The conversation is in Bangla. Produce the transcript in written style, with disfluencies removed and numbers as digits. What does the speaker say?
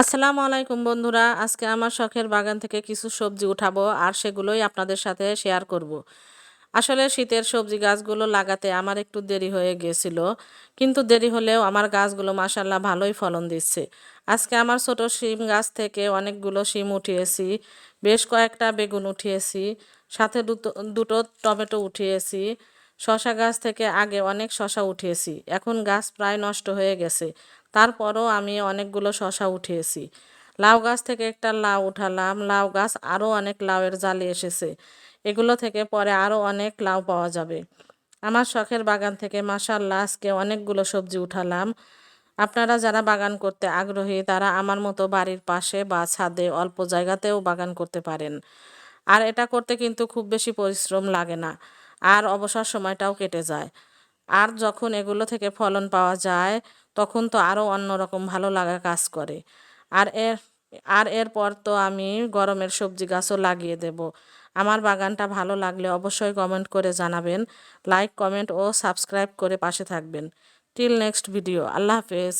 আসসালামু আলাইকুম বন্ধুরা, আজকে আমার শখের বাগান থেকে কিছু সবজি উঠাবো আর সেগুলোই আপনাদের সাথে শেয়ার করব। আসলে শীতের সবজি গাছগুলো লাগাতে আমার একটু দেরি হয়ে গেছিল, কিন্তু দেরি হলেও আমার গাছগুলো মাশাল্লাহ ভালোই ফলন দিচ্ছে। আজকে আমার ছোট শিম গাছ থেকে অনেকগুলো শিম উঠিয়েছি, বেশ কয়েকটা বেগুন উঠিয়েছি, সাথে দুটো দুটো টমেটো উঠিয়েছি। শশা গাছ থেকে আগে অনেক শশা উঠিয়েছি, এখন গাছ প্রায় নষ্ট হয়ে গেছে, তারপরও আমি অনেকগুলো শশা উঠিয়েছি। লাউ গাছ থেকে একটা লাউ উঠালাম, লাউ গাছ আরও অনেক লাউয়ের জালি এসেছে, এগুলো থেকে পরে আরও অনেক লাউ পাওয়া যাবে। আমার শখের বাগান থেকে মাশাআল্লাহ আজকে অনেকগুলো সবজি উঠালাম। আপনারা যারা বাগান করতে আগ্রহী তারা আমার মতো বাড়ির পাশে বা ছাদে অল্প জায়গাতেও বাগান করতে পারেন। আর এটা করতে কিন্তু খুব বেশি পরিশ্রম লাগে না, আর অবসর সময়টাও কেটে যায়। আর যখন এগুলো থেকে ফলন পাওয়া যায় তখন তো আরও অন্যরকম ভালো লাগা কাজ করে। আর এর এরপর তো আমি গরমের সবজি গাছও লাগিয়ে দেব। আমার বাগানটা ভালো লাগলে অবশ্যই কমেন্ট করে জানাবেন, লাইক কমেন্ট ও সাবস্ক্রাইব করে পাশে থাকবেন। টিল নেক্সট ভিডিও, আল্লাহ হাফেজ।